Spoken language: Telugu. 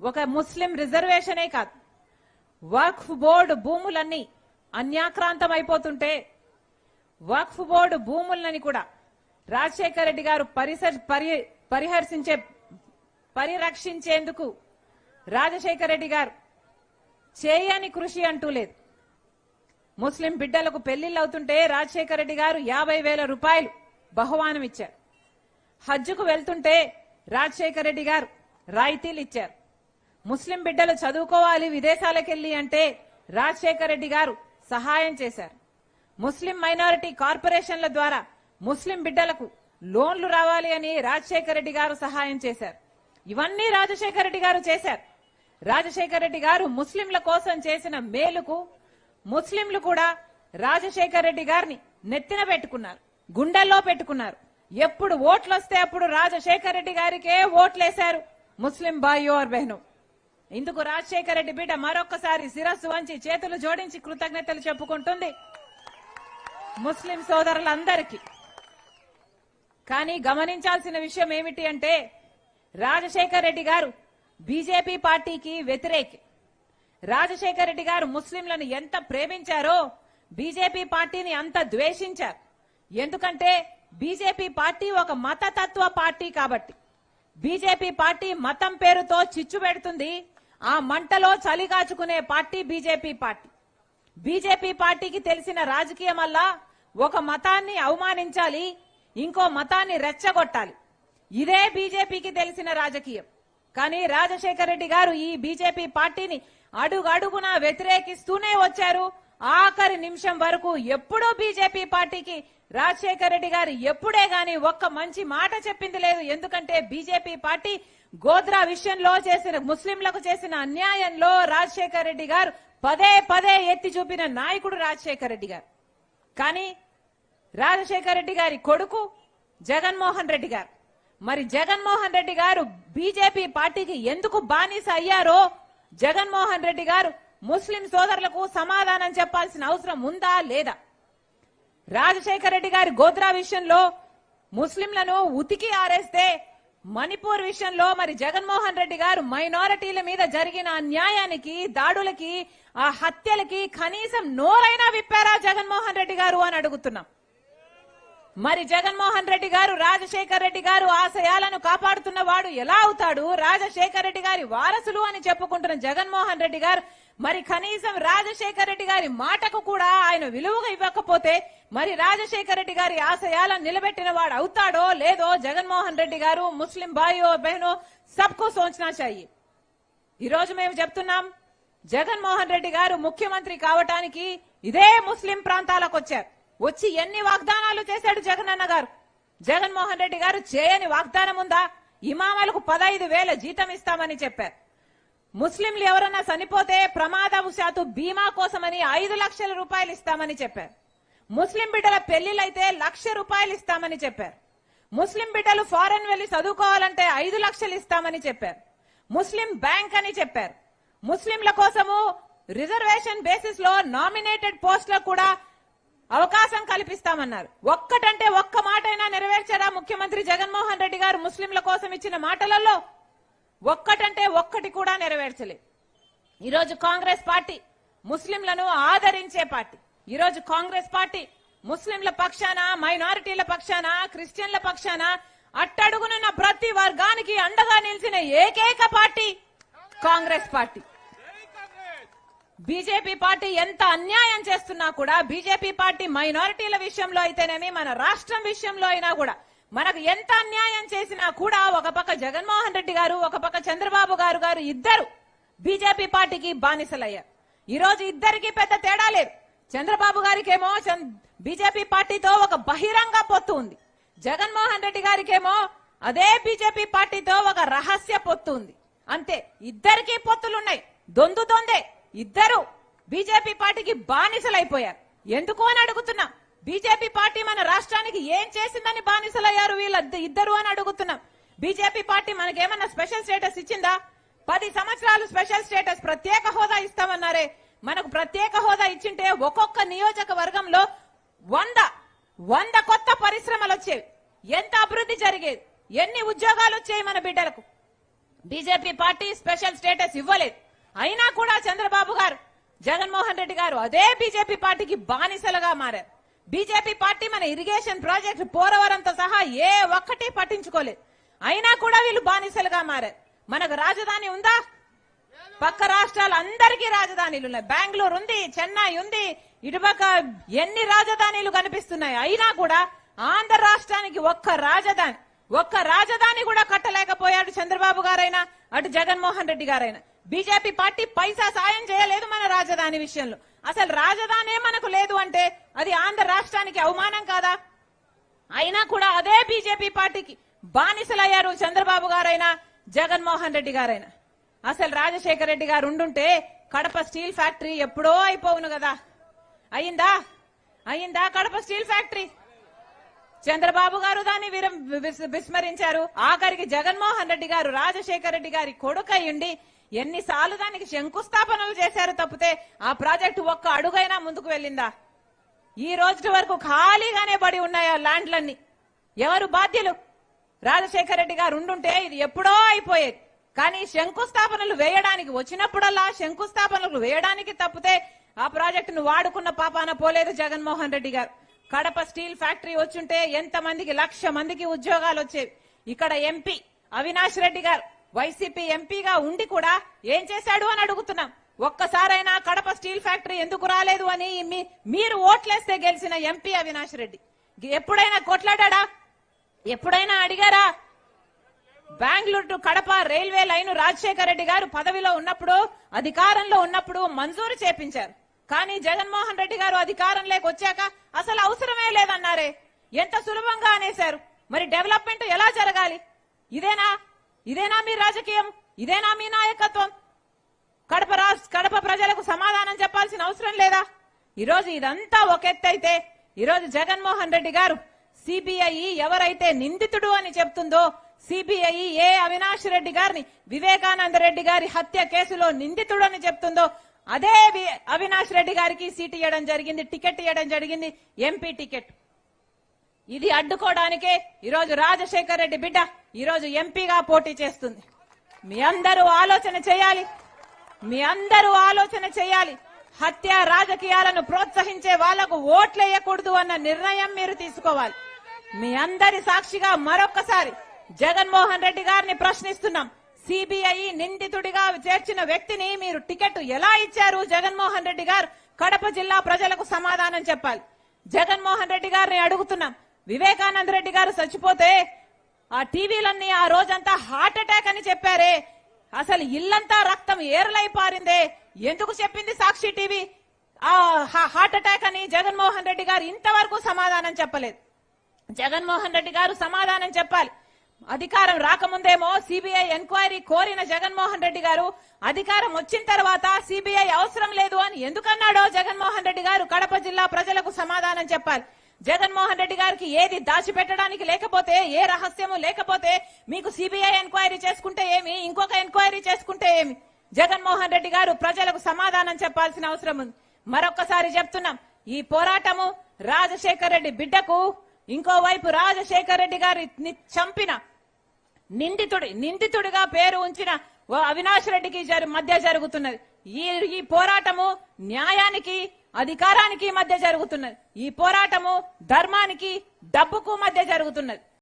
ఒక ముస్లిం రిజర్వేషనే కాదు, వక్ఫ్ బోర్డు భూములన్నీ అన్యాక్రాంతం అయిపోతుంటే వక్ఫ్ బోర్డు భూములని కూడా రాజశేఖర రెడ్డి గారు పరిరక్షించేందుకు రాజశేఖర రెడ్డి గారు చేయని కృషి అంటూ లేదు. ముస్లిం బిడ్డలకు పెళ్లిళ్ళు అవుతుంటే రాజశేఖర రెడ్డి గారు 50,000 రూపాయలు బహుమానం ఇచ్చారు. హజ్జుకు వెళ్తుంటే రాజశేఖర రెడ్డి గారు రాయితీలు ఇచ్చారు. ముస్లిం బిడ్డలు చదువుకోవాలి విదేశాలకెళ్లి అంటే రాజశేఖర రెడ్డి గారు సహాయం చేశారు. ముస్లిం మైనారిటీ కార్పొరేషన్ల ద్వారా ముస్లిం బిడ్డలకు లోన్లు రావాలి అని రాజశేఖర రెడ్డి గారు సహాయం చేశారు. ఇవన్నీ రాజశేఖర రెడ్డి గారు చేశారు. రాజశేఖర రెడ్డి గారు ముస్లింల కోసం చేసిన మేలుకు ముస్లింలు కూడా రాజశేఖర రెడ్డి గారిని నెత్తిన పెట్టుకున్నారు, గుండెల్లో పెట్టుకున్నారు. ఎప్పుడు ఓట్లు వస్తే అప్పుడు రాజశేఖర రెడ్డి గారికే ఓట్లేశారు ముస్లిం భాయో और బహనో. ఇందుకు రాజశేఖర రెడ్డి బిడ్డ మరొక్కసారి శిరస్సు వంచి చేతులు జోడించి కృతజ్ఞతలు చెప్పుకుంటుంది ముస్లిం సోదరులందరికీ. కానీ గమనించాల్సిన విషయం ఏమిటి అంటే రాజశేఖర రెడ్డి గారు బీజేపీ పార్టీకి వ్యతిరేకి. రాజశేఖర రెడ్డి గారు ముస్లింలను ఎంత ప్రేమించారో బీజేపీ పార్టీని అంత ద్వేషించారు. ఎందుకంటే బీజేపీ పార్టీ ఒక మతతత్వ పార్టీ కాబట్టి. బీజేపీ పార్టీ మతం పేరుతో చిచ్చు పెడుతుంది, ఆ మంటలో చలిగాచుకునే పార్టీ బీజేపీ పార్టీ. బీజేపీ పార్టీకి తెలిసిన రాజకీయం వల్ల ఒక మతాన్ని అవమానించాలి, ఇంకో మతాన్ని రెచ్చగొట్టాలి. ఇదే బీజేపీకి తెలిసిన రాజకీయం. కానీ రాజశేఖర రెడ్డి గారు ఈ బీజేపీ పార్టీని అడుగడుగునా వ్యతిరేకిస్తూనే వచ్చారు. ఆఖరి నిమిషం వరకు ఎప్పుడూ బీజేపీ పార్టీకి రాజశేఖర రెడ్డి గారు ఎప్పుడే గాని ఒక్క మంచి మాట చెప్పింది లేదు. ఎందుకంటే బీజేపీ పార్టీ గోద్రా విషయంలో చేసిన ముస్లింలకు చేసిన అన్యాయంలో రాజశేఖర రెడ్డి గారు పదే పదే ఎత్తి చూపిన నాయకుడు రాజశేఖర రెడ్డి గారు. కానీ రాజశేఖర రెడ్డి గారి కొడుకు జగన్మోహన్ రెడ్డి గారు, మరి జగన్మోహన్ రెడ్డి గారు బీజేపీ పార్టీకి ఎందుకు బానిస అయ్యారో జగన్మోహన్ రెడ్డి గారు ముస్లిం సోదరులకు సమాధానం చెప్పాల్సిన అవసరం ఉందా లేదా? రాజశేఖర రెడ్డి గారి గోద్రా విషయంలో ముస్లింలను ఉతికి ఆరేస్తే మణిపూర్ విషయంలో మరి జగన్మోహన్ రెడ్డి గారు మైనారిటీల మీద జరిగిన అన్యాయానికి, దాడులకి, ఆ హత్యలకి కనీసం నోరైనా విప్పారా జగన్మోహన్ రెడ్డి గారు అని అడుగుతున్నాం. మరి జగన్మోహన్ రెడ్డి గారు రాజశేఖర రెడ్డి గారు ఆశయాలను కాపాడుతున్న వాడు ఎలా అవుతాడు? రాజశేఖర రెడ్డి గారి వారసులు అని చెప్పుకుంటున్న జగన్మోహన్ రెడ్డి గారు మరి కనీసం రాజశేఖర రెడ్డి గారి మాటకు కూడా ఆయన విలువగా ఇవ్వకపోతే మరి రాజశేఖర రెడ్డి గారి ఆశయాలను నిలబెట్టిన వాడు అవుతాడో లేదో జగన్మోహన్ రెడ్డి గారు ముస్లిం భాయో బహనో సబ్కు సోచనా చాయి. ఈ రోజు మేము చెప్తున్నాం, జగన్మోహన్ రెడ్డి గారు ముఖ్యమంత్రి కావటానికి ఇదే ముస్లిం ప్రాంతాలకు వచ్చారు. వచ్చి ఎన్ని వాగ్దానాలు చేశాడు జగనన్న గారు? జగన్మోహన్ రెడ్డి గారు చేయని వాగ్దానం ఉందా? ఇమామలకు 15,000 జీతం ఇస్తామని చెప్పారు. ముస్లింలు ఎవరన్నా చనిపోతే ప్రమాదవశాత్తు బీమా కోసమని 5 లక్షల రూపాయలు ఇస్తామని చెప్పారు. ముస్లిం బిడ్డల పెళ్లిళ్లైతే 1,00,000 రూపాయలు ఇస్తామని చెప్పారు. ముస్లిం బిడ్డలు ఫారెన్ వెళ్లి చదువుకోవాలంటే 5 లక్షలు ఇస్తామని చెప్పారు. ముస్లిం బ్యాంక్ అని చెప్పారు. ముస్లింల కోసము రిజర్వేషన్ బేసిస్ లో నామినేటెడ్ పోస్టులకు కూడా అవకాశం కల్పిస్తామన్నారు. ఒక్కటంటే ఒక్క మాటైనా నెరవేర్చారా ముఖ్యమంత్రి జగన్మోహన్ రెడ్డి గారు? ముస్లింల కోసం ఇచ్చిన మాటలలో ఒక్కటంటే ఒక్కటి కూడా నెరవేర్చలేదు. ఈరోజు కాంగ్రెస్ పార్టీ ముస్లింలను ఆదరించే పార్టీ. ఈరోజు కాంగ్రెస్ పార్టీ ముస్లింల పక్షాన, మైనారిటీల పక్షాన, క్రిస్టియన్ల పక్షాన అట్టడుగునున్న ప్రతి వర్గానికి అండగా నిలిచిన ఏకైక party Congress party. BJP party ఎంత అన్యాయం చేస్తున్నా కూడా, బీజేపీ పార్టీ మైనారిటీల విషయంలో అయితేనేమి, మన రాష్ట్రం విషయంలో అయినా కూడా మనకు ఎంత అన్యాయం చేసినా కూడా ఒక పక్క జగన్మోహన్ రెడ్డి గారు, ఒక పక్క చంద్రబాబు గారు ఇద్దరు బీజేపీ పార్టీకి బానిసలయ్యారు. ఈ రోజు ఇద్దరికి పెద్ద తేడా లేదు. చంద్రబాబు గారికేమో బీజేపీ పార్టీతో ఒక బహిరంగ పొత్తు ఉంది. జగన్మోహన్ రెడ్డి గారికేమో అదే బీజేపీ పార్టీతో ఒక రహస్య పొత్తు ఉంది. అంతే, ఇద్దరికి పొత్తులున్నాయి. దొందే ఇద్దరు బీజేపీ పార్టీకి బానిసలైపోయారు. ఎందుకు అని అడుగుతున్నా. బీజేపీ పార్టీ మన రాష్ట్రానికి ఏం చేసిందని బానిసలయ్యారు వీళ్ళిద్దరు అని అడుగుతున్నాం. బీజేపీ పార్టీ మనకేమన్నా స్పెషల్ స్టేటస్ ఇచ్చిందా? 10 సంవత్సరాలు స్పెషల్ స్టేటస్, ప్రత్యేక హోదా ఇస్తామన్నారే. మనకు ప్రత్యేక హోదా ఇచ్చింటే ఒక్కొక్క నియోజకవర్గంలో 100 కొత్త పరిశ్రమలు వచ్చేవి. ఎంత అభివృద్ధి జరిగేది, ఎన్ని ఉద్యోగాలు వచ్చాయి మన బిడ్డలకు. బీజేపీ పార్టీ స్పెషల్ స్టేటస్ ఇవ్వలేదు. అయినా కూడా చంద్రబాబు గారు, జగన్మోహన్ రెడ్డి గారు అదే బీజేపీ పార్టీకి బానిసలుగా మారారు. బీజేపీ పార్టీ మన ఇరిగేషన్ ప్రాజెక్టు పోలవరంతో సహా ఏ ఒక్కటి పట్టించుకోలేదు. అయినా కూడా వీళ్ళు బానిసలుగా మారారు. మనకు రాజధాని ఉందా? పక్క రాష్ట్రాలు అందరికీ రాజధానిలు ఉన్నాయి. బెంగళూరు ఉంది, చెన్నై ఉంది, ఇటుపక్క ఎన్ని రాజధానిలు కనిపిస్తున్నాయి. అయినా కూడా ఆంధ్ర రాష్ట్రానికి ఒక్క రాజధాని కూడా కట్టలేకపోయాడు చంద్రబాబు గారైనా, అటు జగన్మోహన్ రెడ్డి గారైనా. బీజేపీ పార్టీ పైసా సాయం చేయలేదు మన రాజధాని విషయంలో. అసలు రాజధానే మనకు లేదు అంటే అది ఆంధ్ర రాష్ట్రానికి అవమానం కాదా? అయినా కూడా అదే బీజేపీ పార్టీకి బానిసలయ్యారు చంద్రబాబు గారైనా, జగన్మోహన్ రెడ్డి గారైనా. అసలు రాజశేఖర రెడ్డి గారు ఉండుంటే కడప స్టీల్ ఫ్యాక్టరీ ఎప్పుడో అయిపోవును కదా. అయిందా కడప స్టీల్ ఫ్యాక్టరీ? చంద్రబాబు గారు దాన్ని విస్మరించారు. ఆఖరికి జగన్మోహన్ రెడ్డి గారు రాజశేఖర రెడ్డి గారి కొడుకయ్యుండి ఎన్నిసార్లు దానికి శంకుస్థాపనలు చేశారు తప్పితే ఆ ప్రాజెక్టు ఒక్క అడుగైనా ముందుకు వెళ్ళిందా? ఈ రోజు వరకు ఖాళీగానే పడి ఉన్నాయి ఆ ల్యాండ్లన్నీ. ఎవరు బాధ్యులు? రాజశేఖర రెడ్డి గారు ఉండుంటే ఇది ఎప్పుడో అయిపోయేది. కానీ శంకుస్థాపనలు వేయడానికి వచ్చినప్పుడల్లా శంకుస్థాపనలు వేయడానికి తప్పితే ఆ ప్రాజెక్టును వాడుకున్న పాపాన పోలేదు జగన్మోహన్ రెడ్డి గారు. కడప స్టీల్ ఫ్యాక్టరీ వచ్చుంటే ఎంతమందికి, 1,00,000 మందికి ఉద్యోగాలు వచ్చేవి. ఇక్కడ ఎంపీ అవినాష్ రెడ్డి గారు వైసీపీ ఎంపీగా ఉండి కూడా ఏం చేశాడు అని అడుగుతున్నాం. ఒక్కసారైనా కడప స్టీల్ ఫ్యాక్టరీ ఎందుకు రాలేదు అని మీరు ఓట్లేస్తే గెలిచిన ఎంపీ అవినాష్ రెడ్డి ఎప్పుడైనా కొట్లాడా? ఎప్పుడైనా అడిగారా? Bengaluru to Kadapa railway line Rajasekhara Reddy గారు పదవిలో ఉన్నప్పుడు, అధికారంలో ఉన్నప్పుడు మంజూరు చేపించారు. కానీ జగన్మోహన్ రెడ్డి గారు అధికారంలోకి వచ్చాక అసలు అవసరమే లేదన్నారే. ఎంత సులభంగా అనేశారు. మరి డెవలప్మెంట్ ఎలా జరగాలి? ఇదేనా మీ రాజకీయం? ఇదేనా మీ నాయకత్వం? కడప ప్రజలకు సమాధానం చెప్పాల్సిన అవసరం లేదా? ఈరోజు ఇదంతా ఒక ఎత్తైతే, ఈరోజు జగన్మోహన్ రెడ్డి గారు సిబిఐ ఎవరైతే నిందితుడు అని చెప్తుందో, సిబిఐ ఏ అవినాష్ రెడ్డి గారిని వివేకానంద రెడ్డి గారి హత్య కేసులో నిందితుడు అని చెప్తుందో అదే అవినాష్ రెడ్డి గారికి సీట్ ఇవ్వడం జరిగింది, టికెట్ ఇవ్వడం జరిగింది, ఎంపీ టికెట్. ఇది అడ్డుకోవడానికే ఈరోజు రాజశేఖర రెడ్డి బిడ్డ ఈరోజు ఎంపీగా పోటీ చేస్తుంది. మీ అందరూ ఆలోచన చేయాలి. హత్య రాజకీయాలను ప్రోత్సహించే వాళ్లకు ఓట్లేయకూడదు అన్న నిర్ణయం మీరు తీసుకోవాలి. మీ అందరి సాక్షిగా మరొక్కసారి జగన్మోహన్ రెడ్డి గారిని ప్రశ్నిస్తున్నాం. సిబిఐ నిందితుడిగా చేర్చిన వ్యక్తిని మీరు టికెట్ ఎలా ఇచ్చారు? జగన్మోహన్ రెడ్డి గారు కడప జిల్లా ప్రజలకు సమాధానం చెప్పాలి. జగన్మోహన్ రెడ్డి గారిని అడుగుతున్నాం. వివేకానంద రెడ్డి గారు చచ్చిపోతే ఆ టీవీలన్నీ ఆ రోజంతా హార్ట్ అటాక్ అని చెప్పారే, అసలు ఇల్లంతా రక్తం ఏర్లై పారిందే, ఎందుకు చెప్పింది సాక్షి టీవీ ఆ హార్ట్ అటాక్ అని? జగన్మోహన్ రెడ్డి గారు ఇంతవరకు సమాధానం చెప్పలేదు. జగన్మోహన్ రెడ్డి గారు సమాధానం చెప్పాలి. అధికారం రాకముందేమో సిబిఐ ఎంక్వైరీ కోరిన జగన్మోహన్ రెడ్డి గారు అధికారం వచ్చిన తర్వాత సిబిఐ అవసరం లేదు అని ఎందుకన్నాడో జగన్మోహన్ రెడ్డి గారు కడప జిల్లా ప్రజలకు సమాధానం చెప్పాలి. జగన్మోహన్ రెడ్డి గారికి ఏది దాచిపెట్టడానికి లేకపోతే, ఏ రహస్యము లేకపోతే మీకు సిబిఐ ఎంక్వైరీ చేసుకుంటే ఏమి, ఇంకొక ఎంక్వైరీ చేసుకుంటే ఏమి? జగన్మోహన్ రెడ్డి గారు ప్రజలకు సమాధానం చెప్పాల్సిన అవసరం ఉంది. మరొక్కసారి చెప్తున్నాం, ఈ పోరాటము రాజశేఖర రెడ్డి బిడ్డకు, ఇంకోవైపు రాజశేఖర రెడ్డి గారిని చంపిన నిందితుడిగా పేరు ఉంచిన అవినాష్ రెడ్డికి మధ్య జరుగుతున్నది. ఈ పోరాటము న్యాయానికి, అధికారానికి మధ్య జరుగుతున్నది. ఈ పోరాటము ధర్మానికి, డబ్బుకు మధ్య జరుగుతున్నది.